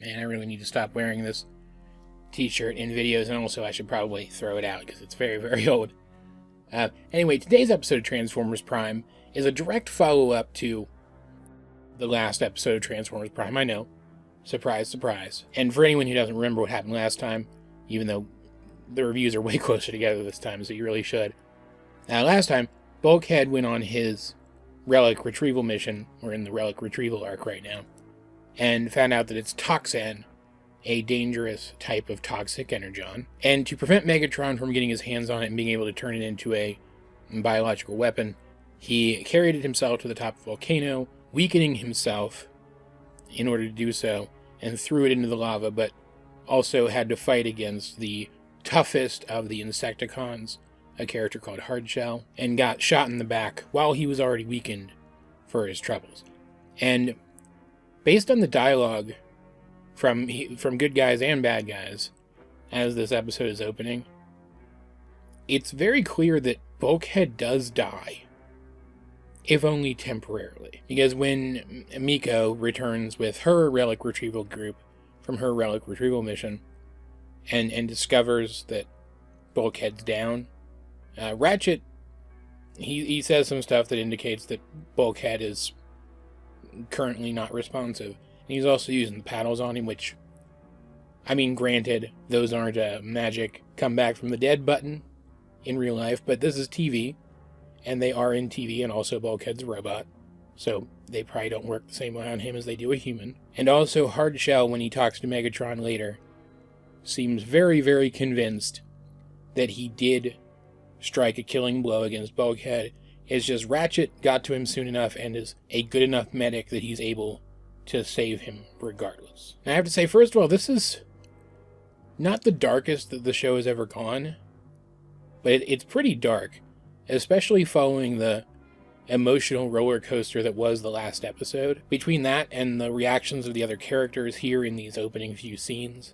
Man, I really need to stop wearing this t-shirt in videos, and also I should probably throw it out because it's very, very old. Anyway, today's episode of Transformers Prime is a direct follow-up to the last episode of Transformers Prime. I know. Surprise, surprise. And for anyone who doesn't remember what happened last time, even though the reviews are way closer together this time, so you really should. Last time, Bulkhead went on his relic retrieval mission. We're in the relic retrieval arc right now. And found out that it's Toxan, a dangerous type of toxic energon. And to prevent Megatron from getting his hands on it and being able to turn it into a biological weapon, he carried it himself to the top of the volcano, weakening himself in order to do so, and threw it into the lava, but also had to fight against the toughest of the Insecticons, a character called Hardshell, and got shot in the back while he was already weakened for his troubles. And based on the dialogue from good guys and bad guys, as this episode is opening, it's very clear that Bulkhead does die, if only temporarily. Because when Miko returns with her relic retrieval group from her relic retrieval mission and discovers that Bulkhead's down, Ratchet, he says some stuff that indicates that Bulkhead is currently not responsive. And he's also using the paddles on him, which, I mean, granted, those aren't a magic come back from the dead button in real life, but this is TV, and they are in TV, and also Bulkhead's a robot, so they probably don't work the same way on him as they do a human. And also Hardshell, when he talks to Megatron later, seems very, very convinced that he did strike a killing blow against Bulkhead. It's just Ratchet got to him soon enough and is a good enough medic that he's able to save him regardless. Now, I have to say, first of all, this is not the darkest that the show has ever gone, but it's pretty dark, especially following the emotional roller coaster that was the last episode. Between that and the reactions of the other characters here in these opening few scenes,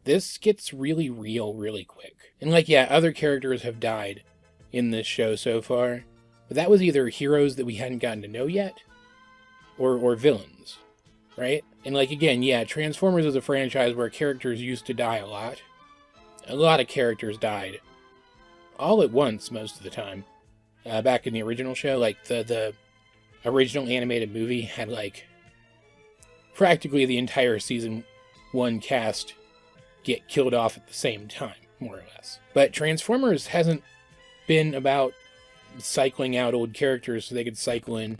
this gets really real really quick. And yeah, other characters have died in this show so far, but that was either heroes that we hadn't gotten to know yet, or villains, right? And again, yeah, Transformers is a franchise where characters used to die a lot. A lot of characters died all at once most of the time. Back in the original show, the original animated movie had practically the entire season 1 cast get killed off at the same time, more or less. But Transformers hasn't been about cycling out old characters so they could cycle in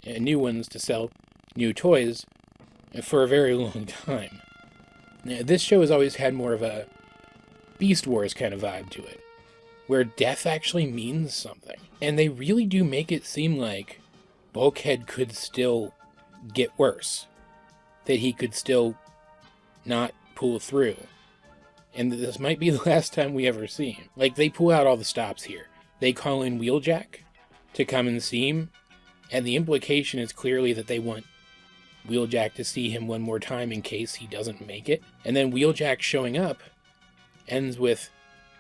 new ones to sell new toys for a very long time. Now, this show has always had more of a Beast Wars kind of vibe to it, where death actually means something. And they really do make it seem like Bulkhead could still get worse, that he could still not pull through, and that this might be the last time we ever see him. They pull out all the stops here. They call in Wheeljack to come and see him, and the implication is clearly that they want Wheeljack to see him one more time in case he doesn't make it. And then Wheeljack showing up ends with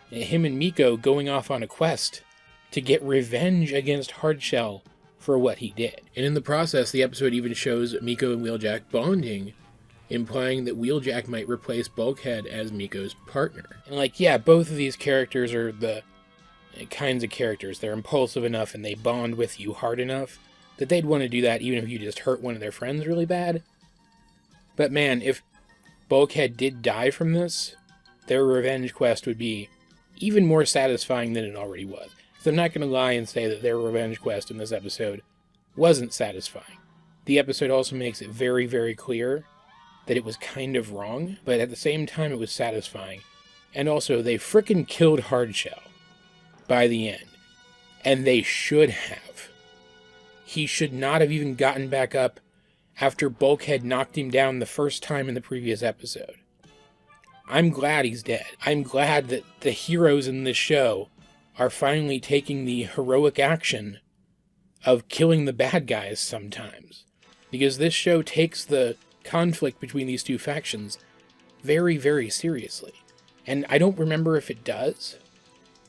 him and Miko going off on a quest to get revenge against Hardshell for what he did. And in the process, the episode even shows Miko and Wheeljack bonding, implying that Wheeljack might replace Bulkhead as Miko's partner. And yeah, both of these characters are the kinds of characters. They're impulsive enough and they bond with you hard enough that they'd want to do that even if you just hurt one of their friends really bad. But man, if Bulkhead did die from this, their revenge quest would be even more satisfying than it already was. So I'm not going to lie and say that their revenge quest in this episode wasn't satisfying. The episode also makes it very, very clear that it was kind of wrong, but at the same time it was satisfying. And also, they frickin' killed Hardshell by the end. And they should have. He should not have even gotten back up after Bulkhead knocked him down the first time in the previous episode. I'm glad he's dead. I'm glad that the heroes in this show are finally taking the heroic action of killing the bad guys sometimes. Because this show takes the conflict between these two factions very, very seriously. And I don't remember if it does,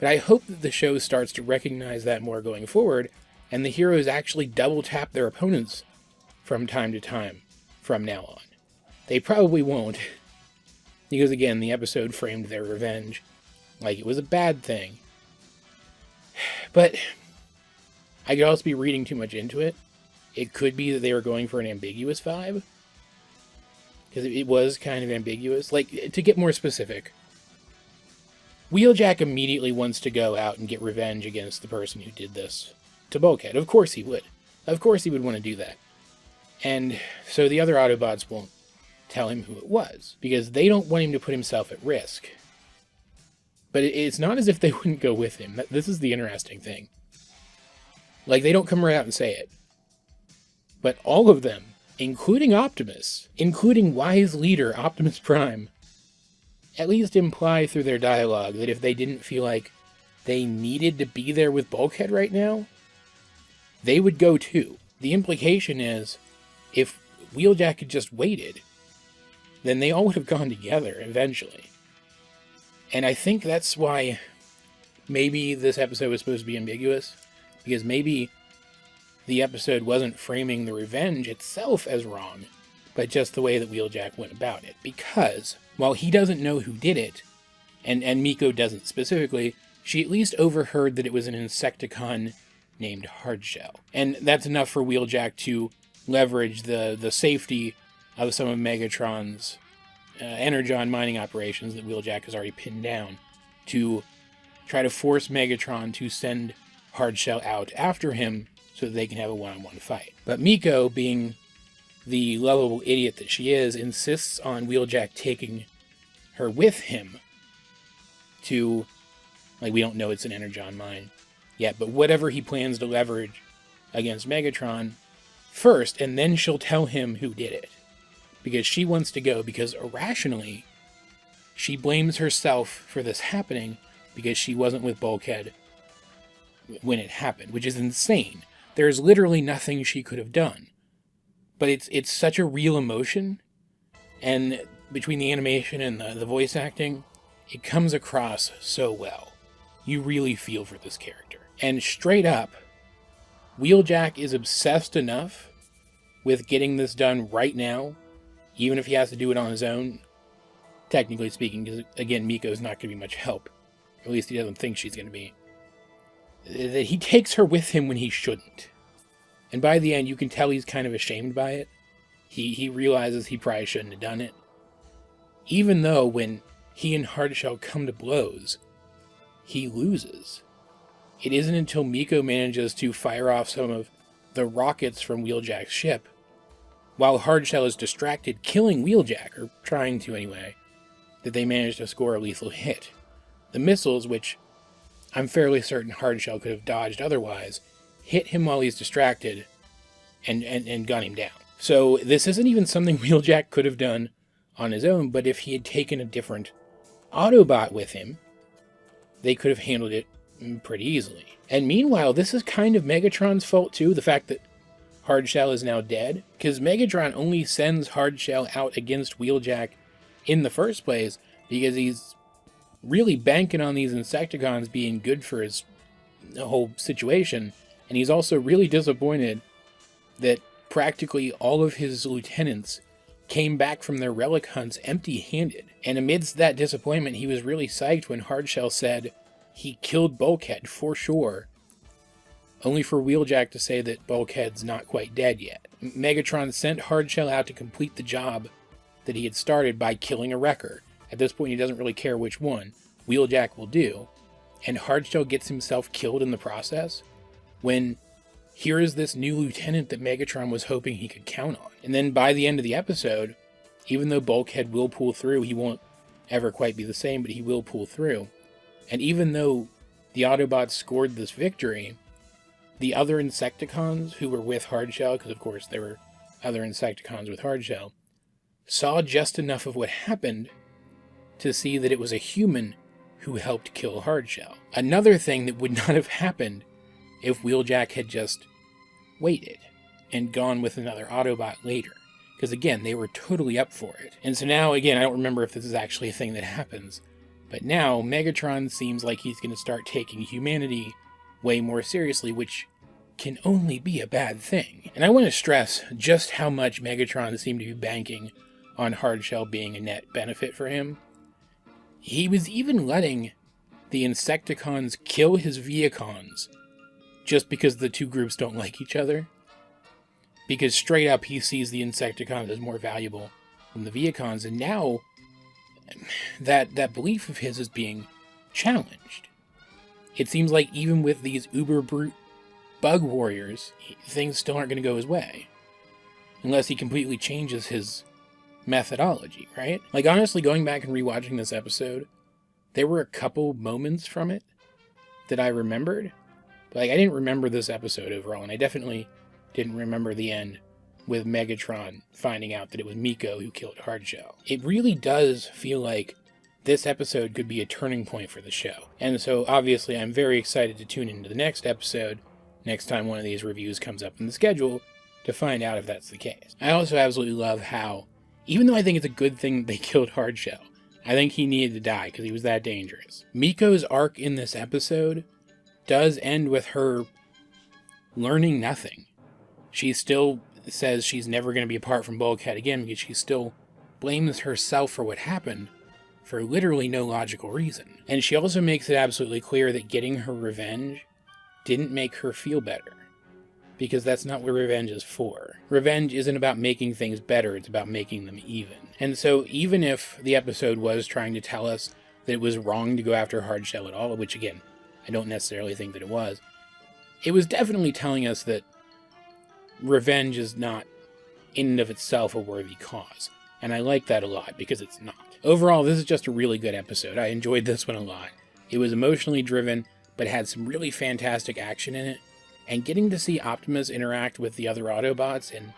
but I hope that the show starts to recognize that more going forward, and the heroes actually double tap their opponents from time to time from now on. They probably won't. Because again, the episode framed their revenge like it was a bad thing. But I could also be reading too much into it. It could be that they were going for an ambiguous vibe. Because it was kind of ambiguous. Like, to get more specific, Wheeljack immediately wants to go out and get revenge against the person who did this to Bulkhead. Of course he would. Of course he would want to do that. And so the other Autobots won't tell him who it was, because they don't want him to put himself at risk. But it's not as if they wouldn't go with him. This is the interesting thing. Like, they don't come right out and say it. But all of them, including Optimus, including wise leader Optimus Prime, at least imply through their dialogue that if they didn't feel like they needed to be there with Bulkhead right now, they would go too. The implication is, if Wheeljack had just waited, then they all would have gone together eventually. And I think that's why maybe this episode was supposed to be ambiguous, because maybe the episode wasn't framing the revenge itself as wrong, but just the way that Wheeljack went about it. Because, while he doesn't know who did it, and Miko doesn't specifically, she at least overheard that it was an Insecticon named Hardshell. And that's enough for Wheeljack to leverage the safety of some of Megatron's Energon mining operations that Wheeljack has already pinned down to try to force Megatron to send Hardshell out after him so that they can have a one-on-one fight. But Miko, being the lovable idiot that she is, insists on Wheeljack taking her with him to, like, we don't know it's an Energon mine yet, but whatever he plans to leverage against Megatron first, and then she'll tell him who did it. Because she wants to go, because irrationally, she blames herself for this happening because she wasn't with Bulkhead when it happened, which is insane. There's literally nothing she could have done. But it's such a real emotion, and between the animation and the voice acting, it comes across so well. You really feel for this character. And straight up, Wheeljack is obsessed enough with getting this done right now, even if he has to do it on his own, technically speaking, because, again, Miko's not going to be much help. At least he doesn't think she's going to be. That he takes her with him when he shouldn't. And by the end, you can tell he's kind of ashamed by it. He realizes he probably shouldn't have done it. Even though when he and Hardshell come to blows, he loses. It isn't until Miko manages to fire off some of the rockets from Wheeljack's ship, while Hardshell is distracted, killing Wheeljack, or trying to anyway, that they manage to score a lethal hit. The missiles, which I'm fairly certain Hardshell could have dodged otherwise, hit him while he's distracted and gun him down. So this isn't even something Wheeljack could have done on his own, but if he had taken a different Autobot with him, they could have handled it pretty easily. And meanwhile, this is kind of Megatron's fault too, the fact that Hardshell is now dead, because Megatron only sends Hardshell out against Wheeljack in the first place because he's really banking on these Insecticons being good for his whole situation, and he's also really disappointed that practically all of his lieutenants came back from their relic hunts empty-handed. And amidst that disappointment, he was really psyched when Hardshell said he killed Bulkhead for sure, only for Wheeljack to say that Bulkhead's not quite dead yet. Megatron sent Hardshell out to complete the job that he had started by killing a wrecker. At this point, he doesn't really care which one. Wheeljack will do. And Hardshell gets himself killed in the process, when here is this new lieutenant that Megatron was hoping he could count on. And then by the end of the episode, even though Bulkhead will pull through, he won't ever quite be the same, but he will pull through. And even though the Autobots scored this victory, the other Insecticons who were with Hardshell, because of course there were other Insecticons with Hardshell, saw just enough of what happened to see that it was a human who helped kill Hardshell. Another thing that would not have happened if Wheeljack had just waited and gone with another Autobot later. Because again, they were totally up for it. And so now, again, I don't remember if this is actually a thing that happens, but now Megatron seems like he's going to start taking humanity way more seriously, which can only be a bad thing. And I want to stress just how much Megatron seemed to be banking on Hardshell being a net benefit for him. He was even letting the Insecticons kill his Viacons just because the two groups don't like each other. Because straight up he sees the Insecticons as more valuable than the Viacons, and now that belief of his is being challenged. It seems like even with these uber brute bug warriors, things still aren't going to go his way. Unless he completely changes his methodology, right? Like, honestly, going back and rewatching this episode, there were a couple moments from it that I remembered. But, like, I didn't remember this episode overall, and I definitely didn't remember the end with Megatron finding out that it was Miko who killed Hardshell. It really does feel like this episode could be a turning point for the show. And so, obviously, I'm very excited to tune into the next episode, next time one of these reviews comes up in the schedule, to find out if that's the case. I also absolutely love how, even though I think it's a good thing they killed Hardshell, I think he needed to die because he was that dangerous. Miko's arc in this episode does end with her learning nothing. She still says she's never going to be apart from Bulkhead again because she still blames herself for what happened for literally no logical reason. And she also makes it absolutely clear that getting her revenge didn't make her feel better. Because that's not what revenge is for. Revenge isn't about making things better, it's about making them even. And so even if the episode was trying to tell us that it was wrong to go after Hardshell at all, which again, I don't necessarily think that it was definitely telling us that revenge is not in and of itself a worthy cause. And I like that a lot, because it's not. Overall, this is just a really good episode. I enjoyed this one a lot. It was emotionally driven, but had some really fantastic action in it. And getting to see Optimus interact with the other Autobots in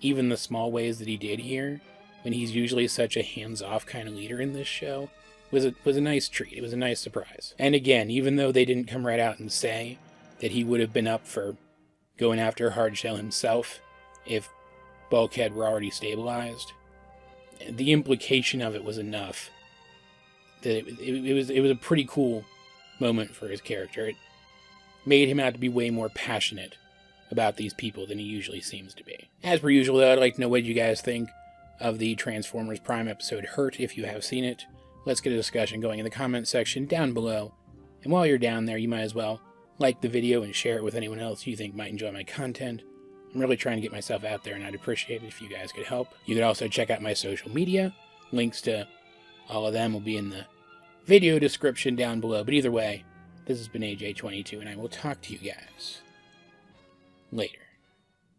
even the small ways that he did here, when he's usually such a hands-off kind of leader in this show, was a nice treat. It was a nice surprise. And again, even though they didn't come right out and say that he would have been up for going after Hardshell himself if Bulkhead were already stabilized, the implication of it was enough that it was a pretty cool moment for his character. It made him out to be way more passionate about these people than he usually seems to be. As per usual, though, I'd like to know what you guys think of the Transformers Prime episode Hurt, if you have seen it. Let's get a discussion going in the comments section down below. And while you're down there, you might as well like the video and share it with anyone else you think might enjoy my content. I'm really trying to get myself out there, and I'd appreciate it if you guys could help. You could also check out my social media. Links to all of them will be in the video description down below. But either way, this has been AJ22, and I will talk to you guys later.